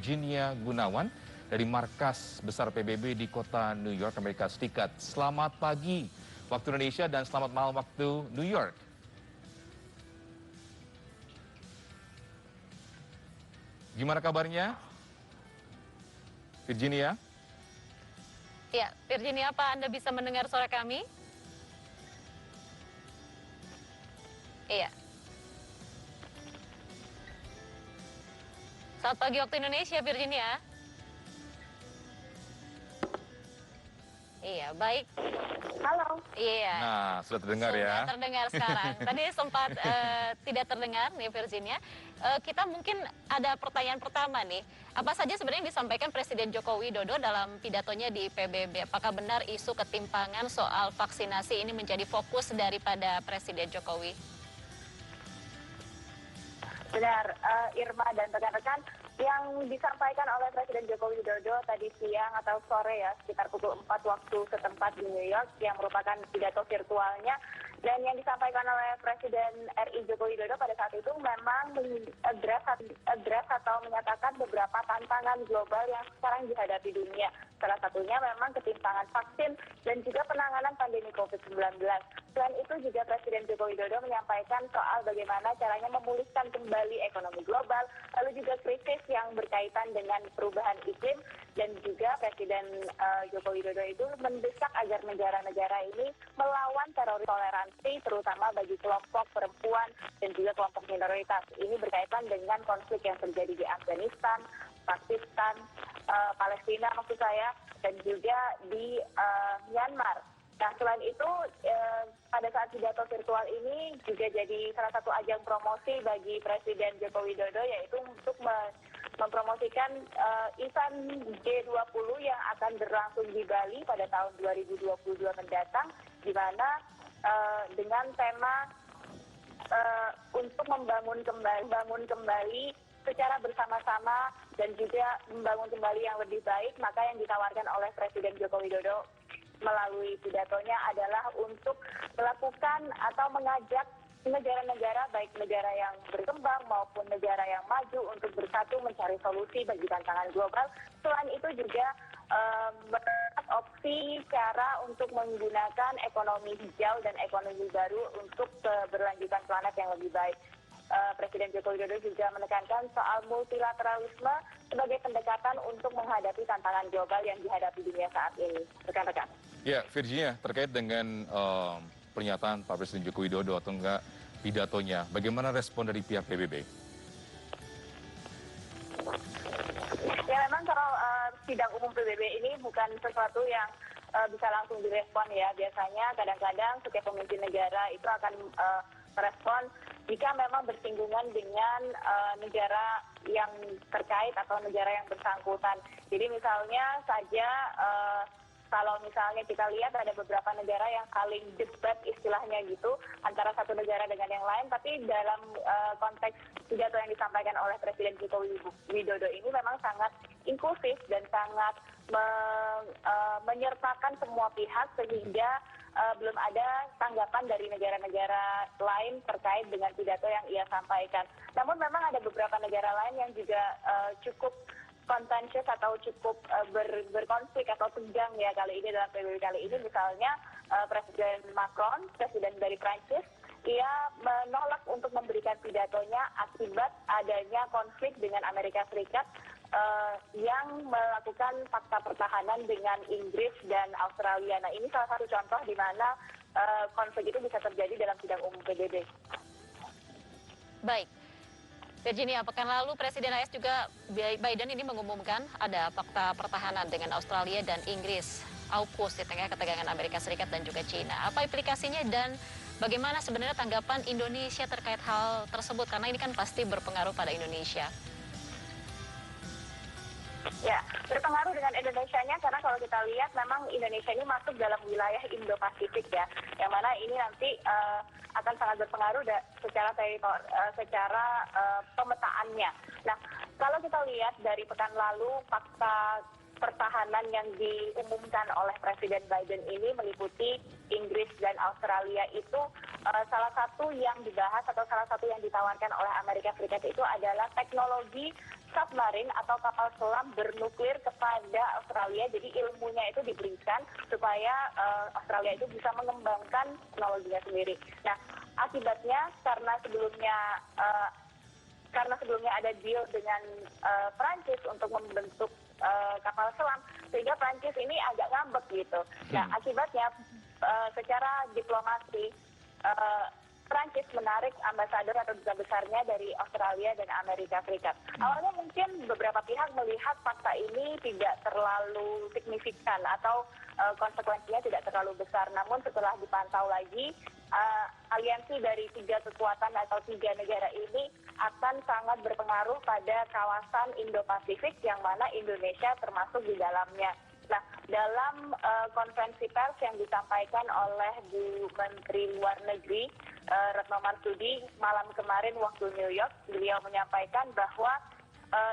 Virginia Gunawan dari markas besar PBB di kota New York, Amerika Serikat. Selamat pagi waktu Indonesia dan selamat malam waktu New York. Gimana kabarnya, Virginia? Ya, Virginia, apa Anda bisa mendengar suara kami? Iya. Selamat pagi waktu Indonesia, Virginia. Iya, baik. Halo. Iya. Nah, sudah terdengar ya. Sudah terdengar sekarang. Tadi sempat tidak terdengar nih, Virginia. Kita mungkin ada pertanyaan pertama nih. Apa saja sebenarnya yang disampaikan Presiden Joko Widodo dalam pidatonya di PBB? Apakah benar isu ketimpangan soal vaksinasi ini menjadi fokus daripada Presiden Jokowi? Benar, Irma dan rekan-rekan, yang disampaikan oleh Presiden Joko Widodo tadi siang atau sore ya, sekitar pukul 4 waktu setempat di New York, yang merupakan pidato virtualnya, dan yang disampaikan oleh Presiden RI Joko Widodo pada saat itu memang address atau menyatakan beberapa tantangan global yang sekarang dihadapi dunia. Salah satunya memang ketimpangan vaksin dan juga penanganan pandemi COVID-19. Selain itu juga Presiden Joko Widodo menyampaikan soal bagaimana caranya memulihkan kembali ekonomi global, lalu juga krisis yang berkaitan dengan perubahan iklim, dan juga Presiden Joko Widodo itu mendesak agar negara-negara ini melawan teroris toleransi, terutama bagi kelompok perempuan dan juga kelompok minoritas. Ini berkaitan dengan konflik yang terjadi di Afghanistan, Pakistan, Palestina maksud saya, dan juga di Myanmar. Nah, selain itu, pada saat pidato virtual ini juga jadi salah satu ajang promosi bagi Presiden Joko Widodo, yaitu untuk mempromosikan event G20 yang akan berlangsung di Bali pada tahun 2022 mendatang, di mana dengan tema untuk membangun kembali secara bersama-sama dan juga membangun kembali yang lebih baik, maka yang ditawarkan oleh Presiden Joko Widodo melalui pidatonya adalah untuk melakukan atau mengajak negara-negara, baik negara yang berkembang maupun negara yang maju, untuk bersatu mencari solusi bagi tantangan global. Selain itu juga melihat opsi cara untuk menggunakan ekonomi hijau dan ekonomi baru untuk keberlanjutan planet yang lebih baik. Presiden Joko Widodo juga menekankan soal multilateralisme sebagai pendekatan untuk menghadapi tantangan global yang dihadapi dunia saat ini. Rekan-rekan. Ya, Virginia, terkait dengan pernyataan Pak Presiden Joko Widodo atau enggak pidatonya, bagaimana respon dari pihak PBB? Ya, memang kalau sidang umum PBB ini bukan sesuatu yang bisa langsung direspon ya. Biasanya kadang-kadang setiap pemimpin negara itu akan merespon jika memang bersinggungan dengan negara yang terkait atau negara yang bersangkutan. Jadi misalnya saja kalau misalnya kita lihat ada beberapa negara yang saling debat istilahnya gitu antara satu negara dengan yang lain, tapi dalam konteks pidato yang disampaikan oleh Presiden Joko Widodo ini memang sangat inklusif dan sangat menyertakan semua pihak, sehingga belum ada tanggapan dari negara-negara lain terkait dengan pidato yang ia sampaikan. Namun memang ada beberapa negara lain yang juga cukup contentious atau cukup berkonflik atau tegang ya kali ini dalam PBB kali ini. Misalnya Presiden Macron, presiden dari Prancis, ia menolak untuk memberikan pidatonya akibat adanya konflik dengan Amerika Serikat yang melakukan fakta pertahanan dengan Inggris dan Australia. Nah, ini salah satu contoh di mana konflik itu bisa terjadi dalam sidang umum PBB. Baik. Virginia, pekan lalu Presiden AS juga Biden ini mengumumkan ada fakta pertahanan dengan Australia dan Inggris, AUKUS, di tengah ketegangan Amerika Serikat dan juga China. Apa implikasinya dan bagaimana sebenarnya tanggapan Indonesia terkait hal tersebut? Karena ini kan pasti berpengaruh pada Indonesia. Ya, berpengaruh dengan Indonesianya, karena kalau kita lihat memang Indonesia ini masuk dalam wilayah Indo-Pasifik ya, yang mana ini nanti akan sangat berpengaruh secara pemetaannya. Nah, kalau kita lihat dari pekan lalu, fakta pertahanan yang diumumkan oleh Presiden Biden ini meliputi Inggris dan Australia. Itu salah satu yang dibahas atau salah satu yang ditawarkan oleh Amerika Serikat itu adalah teknologi submarine atau kapal selam bernuklir kepada Australia. Jadi ilmunya itu diberikan supaya Australia itu bisa mengembangkan teknologinya sendiri. Nah, akibatnya karena sebelumnya ada deal dengan Prancis untuk membentuk kapal selam, sehingga Prancis ini agak ngambek gitu. Nah, akibatnya secara diplomasi Prancis menarik ambasador atau duta besarnya dari Australia dan Amerika Serikat. Awalnya mungkin beberapa pihak melihat fakta ini tidak terlalu signifikan atau konsekuensinya tidak terlalu besar. Namun setelah dipantau lagi, aliansi dari 3 kekuatan atau 3 negara ini akan sangat berpengaruh pada kawasan Indo-Pasifik yang mana Indonesia termasuk di dalamnya. Nah, dalam konferensi pers yang disampaikan oleh Bu Menteri Luar Negeri Retno Marsudi malam kemarin waktu New York, beliau menyampaikan bahwa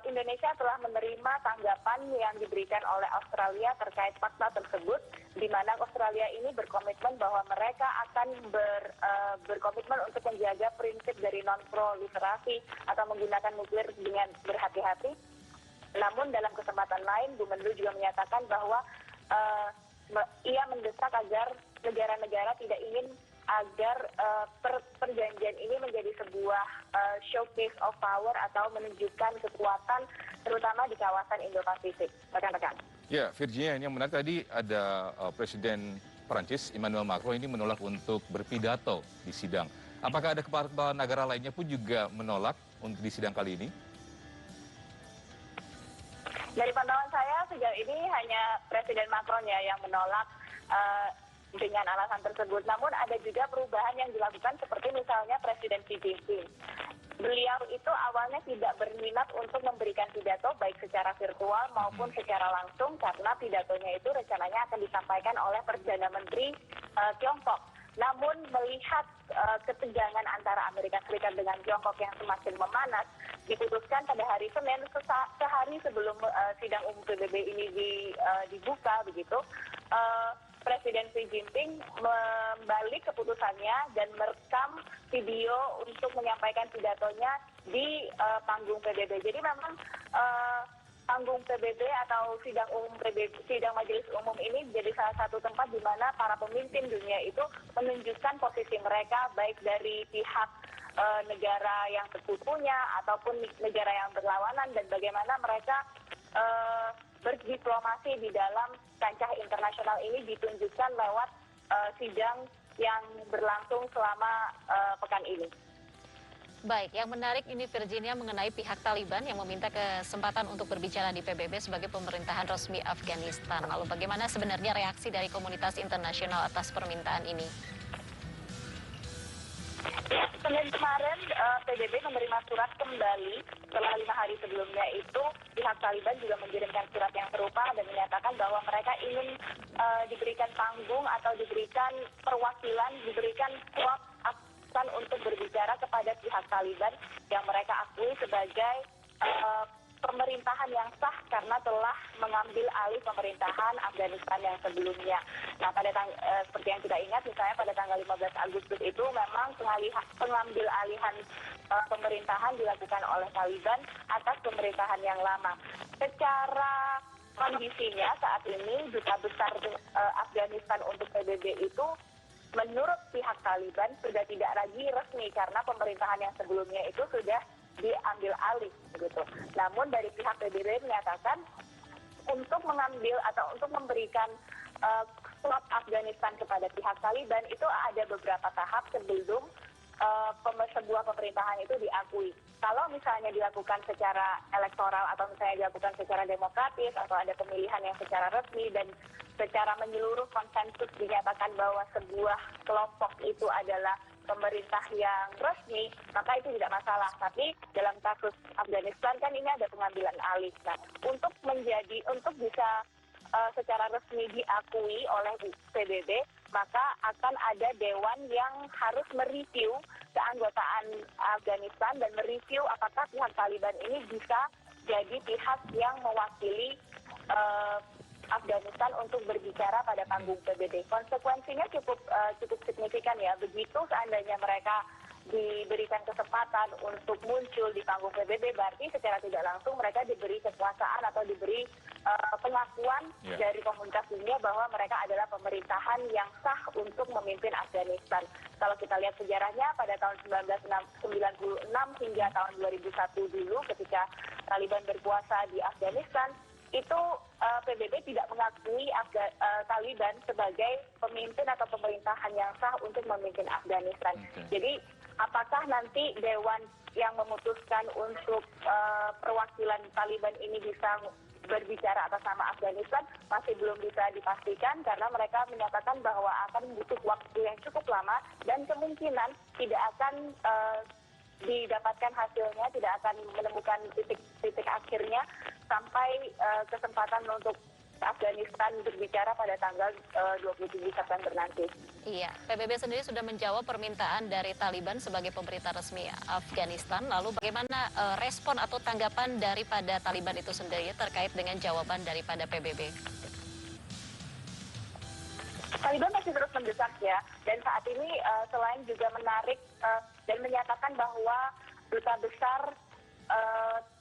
Indonesia telah menerima tanggapan yang diberikan oleh Australia terkait fakta tersebut, di mana Australia ini berkomitmen bahwa mereka akan berkomitmen untuk menjaga prinsip dari non-proliferasi atau menggunakan nuklir dengan berhati-hati. Namun dalam kesempatan lain, Bu Menlu juga menyatakan bahwa ia mendesak agar negara-negara tidak ingin agar perjanjian ini menjadi sebuah showcase of power atau menunjukkan kekuatan terutama di kawasan Indo-Pasifik. Rekan-rekan. Ya, Virginia, yang menarik tadi ada Presiden Prancis Emmanuel Macron ini menolak untuk berpidato di sidang. Apakah ada kepala negara lainnya pun juga menolak untuk di sidang kali ini? Dari pantauan saya sejauh ini hanya Presiden Macron ya yang menolak dengan alasan tersebut. Namun ada juga perubahan yang dilakukan seperti misalnya Presiden Xi Jinping. Beliau itu awalnya tidak berminat untuk memberikan pidato baik secara virtual maupun secara langsung karena pidatonya itu rencananya akan disampaikan oleh Perdana Menteri Tiongkok. Namun melihat ketegangan antara Amerika Serikat dengan Tiongkok yang semakin memanas, diputuskan pada hari Senin sehari sebelum sidang umum PBB ini dibuka begitu. Presiden Xi Jinping membalik keputusannya dan merekam video untuk menyampaikan pidatonya di panggung PBB. Jadi memang panggung PBB atau sidang majelis umum ini menjadi salah satu tempat di mana para pemimpin dunia itu menunjukkan posisi mereka baik dari pihak negara yang sekutunya ataupun negara yang berlawanan dan bagaimana mereka berdiplomasi di dalam kancah internasional ini ditunjukkan lewat sidang yang berlangsung selama pekan ini. Baik, yang menarik ini Virginia mengenai pihak Taliban yang meminta kesempatan untuk berbicara di PBB sebagai pemerintahan resmi Afghanistan. Lalu bagaimana sebenarnya reaksi dari komunitas internasional atas permintaan ini? Senin kemarin PBB menerima surat kembali setelah 5 hari sebelumnya itu pihak Taliban juga mengirimkan surat yang serupa dan menyatakan bahwa mereka ingin diberikan panggung atau diberikan perwakilan, diberikan slot untuk berbicara kepada pihak Taliban yang mereka akui sebagai pemerintahan yang sah karena telah mengambil alih pemerintahan Afghanistan yang sebelumnya. Nah, seperti yang kita ingat, misalnya pada tanggal 15 Agustus itu memang pengambil alihan pemerintahan dilakukan oleh Taliban atas pemerintahan yang lama. Secara kondisinya saat ini Duta Besar Afghanistan untuk PBB itu menurut pihak Taliban sudah tidak lagi resmi karena pemerintahan yang sebelumnya itu sudah diambil alih begitu. Namun dari pihak PBB menyatakan untuk mengambil atau untuk memberikan slot Afghanistan kepada pihak Taliban itu ada beberapa tahap sebelum sebuah pemerintahan itu diakui. Kalau misalnya dilakukan secara elektoral atau misalnya dilakukan secara demokratis atau ada pemilihan yang secara resmi dan secara menyeluruh konsensus dinyatakan bahwa sebuah kelompok itu adalah pemerintah yang resmi, maka itu tidak masalah. Tapi dalam kasus Afghanistan kan ini ada pengambilan alih. Nah, untuk bisa secara resmi diakui oleh PBB, maka akan ada dewan yang harus mereview keanggotaan Afghanistan dan mereview apakah pihak Taliban ini bisa jadi pihak yang mewakili Afghanistan untuk berbicara pada panggung PBB. Konsekuensinya cukup signifikan ya. Begitu seandainya mereka diberikan kesempatan untuk muncul di panggung PBB, berarti secara tidak langsung mereka diberi kekuasaan atau diberi pengakuan dari komunitas dunia bahwa mereka adalah pemerintahan yang sah untuk memimpin Afghanistan. Kalau kita lihat sejarahnya pada tahun 1996 hingga tahun 2001 dulu ketika Taliban berkuasa di Afghanistan, itu PBB tidak mengakui Taliban sebagai pemimpin atau pemerintahan yang sah untuk memimpin Afghanistan. Jadi apakah nanti Dewan yang memutuskan untuk perwakilan Taliban ini bisa berbicara atas nama Afghanistan masih belum bisa dipastikan karena mereka menyatakan bahwa akan butuh waktu yang cukup lama dan kemungkinan tidak akan didapatkan hasilnya, tidak akan menemukan titik akhirnya sampai kesempatan untuk Afghanistan berbicara pada tanggal 27 September nanti. Iya, PBB sendiri sudah menjawab permintaan dari Taliban sebagai pemerintah resmi Afghanistan. Lalu bagaimana respon atau tanggapan daripada Taliban itu sendiri terkait dengan jawaban daripada PBB? Taliban masih terus mendesak ya, dan saat ini selain juga menarik dan menyatakan bahwa duta besar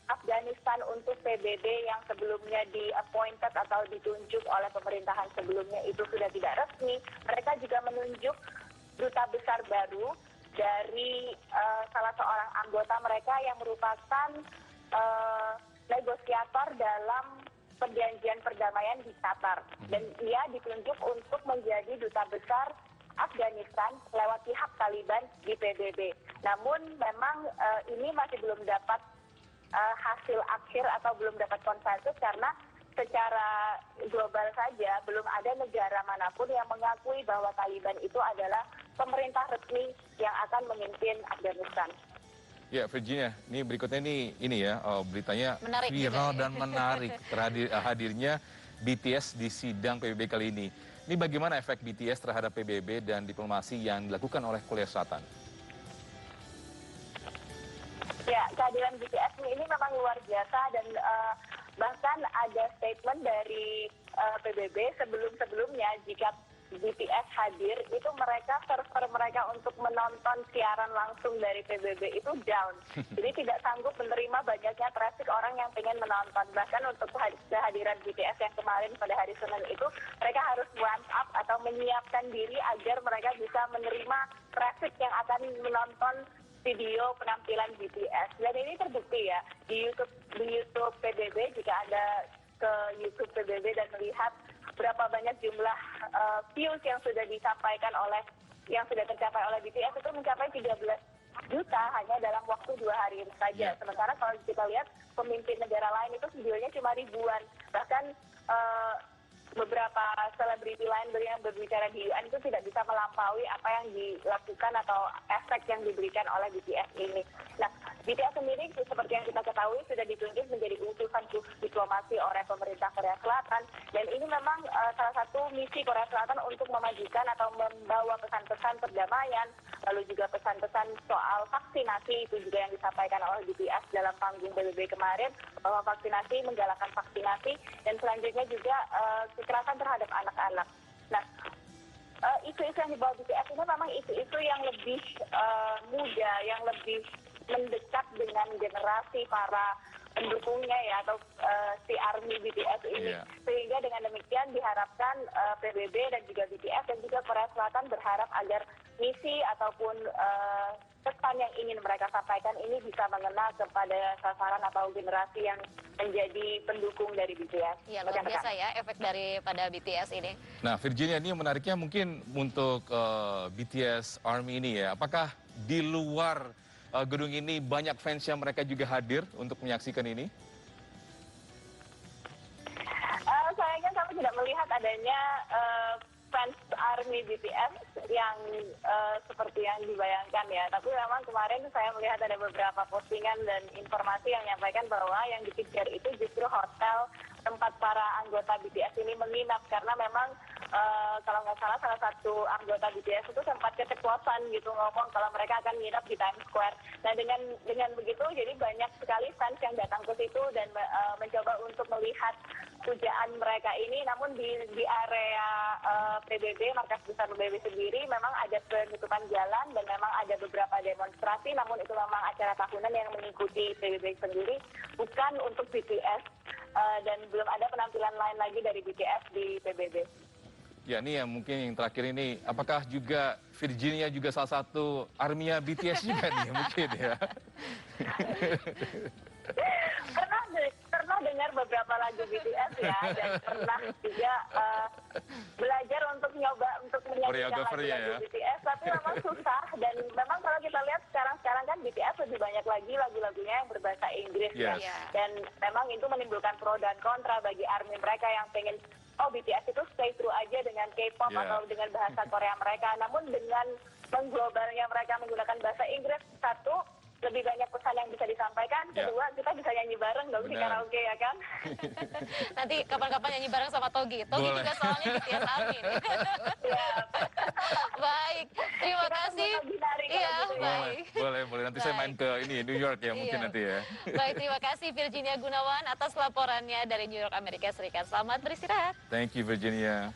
Afghanistan untuk PBB yang sebelumnya di-appointed atau ditunjuk oleh pemerintahan sebelumnya itu sudah tidak resmi. Mereka juga menunjuk duta besar baru dari salah seorang anggota mereka yang merupakan negosiator dalam perjanjian perdamaian di Qatar. Dan ia ditunjuk untuk menjadi duta besar Afghanistan lewat pihak Taliban di PBB. Namun memang ini masih belum dapat hasil akhir atau belum dapat konsensus karena secara global saja belum ada negara manapun yang mengakui bahwa Taliban itu adalah pemerintah resmi yang akan memimpin Afghanistan. Ya, Virginia, ini berikutnya ini ya beritanya Menarik viral juga, ya. dan menarik hadirnya BTS di sidang PBB kali ini. Ini bagaimana efek BTS terhadap PBB dan diplomasi yang dilakukan oleh Korea Selatan? Ya, kehadiran BTS ini memang luar biasa dan bahkan ada statement dari PBB sebelum-sebelumnya jika BTS hadir itu server mereka untuk menonton siaran langsung dari PBB itu down. Jadi tidak sanggup menerima banyaknya traffic orang yang ingin menonton. Bahkan untuk kehadiran BTS yang kemarin pada hari Senin itu mereka harus ramp up atau menyiapkan diri agar mereka bisa menerima traffic yang akan menonton video penampilan BTS. Dan ini terbukti ya di YouTube PBB, jika Anda ke YouTube PBB dan melihat berapa banyak jumlah views yang sudah tercapai oleh BTS itu mencapai 13 juta hanya dalam waktu 2 hari saja. Sementara kalau kita lihat pemimpin negara lain itu videonya cuma ribuan. Bahkan beberapa selebriti lain yang berbicara di UN itu tidak bisa melampaui apa yang dilakukan atau efek yang diberikan oleh BTS ini. Nah, BTS sendiri seperti yang kita ketahui sudah ditunjuk menjadi utusan diplomasi oleh pemerintah Korea Selatan, dan ini memang salah satu misi Korea Selatan untuk memajukan atau membawa pesan-pesan perdamaian, lalu juga pesan-pesan soal vaksinasi itu juga yang disampaikan oleh BTS dalam panggung PBB kemarin, bahwa vaksinasi, menggalakkan vaksinasi, dan selanjutnya juga kekerasan terhadap anak-anak. Nah, isu-isu yang dibawa BTS ini memang isu-isu yang lebih muda, yang lebih mendekat dengan generasi para pendukungnya ya, atau si ARMY BTS ini. Sehingga dengan demikian diharapkan PBB dan juga BTS dan juga Korea Selatan berharap agar misi ataupun pesan yang ingin mereka sampaikan ini bisa mengena kepada sasaran atau generasi yang menjadi pendukung dari BTS. Iya, luar biasa ya efek daripada BTS ini. Nah, Virginia, ini menariknya mungkin untuk BTS ARMY ini ya. Apakah di luar gedung ini banyak fans yang mereka juga hadir untuk menyaksikan ini? Sayangnya kami tidak melihat adanya fans ARMY BTS yang seperti yang dibayangkan ya. Tapi memang kemarin saya melihat ada beberapa postingan dan informasi yang menyampaikan bahwa yang dikejar itu justru hotel tempat para anggota BTS ini menginap, karena memang kalau nggak salah salah satu anggota BTS itu sempat keceplosan gitu ngomong kalau mereka akan nginep di Times Square. Nah dengan begitu jadi banyak sekali fans yang datang ke situ dan mencoba untuk melihat pujaan mereka ini. Namun di area PBB, markas besar PBB sendiri memang ada penutupan jalan dan memang ada beberapa demonstrasi. Namun itu memang acara tahunan yang mengikuti PBB sendiri, bukan untuk BTS. Dan belum ada penampilan lain lagi dari BTS di PBB. Ya, ini yang mungkin yang terakhir ini, apakah juga Virginia juga salah satu armia BTS juga nih mungkin ya? Pernah dengar beberapa lagu BTS ya, dan pernah juga belajar untuk menyanyikan Koreografernya lagu-lagu ya. BTS, tapi memang susah. Dan memang kalau kita lihat sekarang kan BTS lebih banyak lagi lagu-lagunya yang berbahasa Inggris ya. Yes. Dan memang itu menimbulkan pro dan kontra bagi ARMY mereka yang pengen BTS itu stay true aja dengan K-pop atau dengan bahasa Korea mereka. Namun dengan mengglobalnya mereka menggunakan bahasa Inggris, satu, lebih banyak pesan yang bisa disampaikan. Kedua, kita bisa nyanyi bareng dong di karaoke ya kan? Nanti kapan-kapan nyanyi bareng sama Togi. Togi Boleh. juga soalnya BTS ARMY nih. Ya. Baik, terima kasih. Iya, baik. Boleh. Nanti saya main ke ini New York ya mungkin Iya. nanti ya. Baik, terima kasih Virginia Gunawan atas laporannya dari New York, Amerika Serikat. Selamat beristirahat. Thank you Virginia.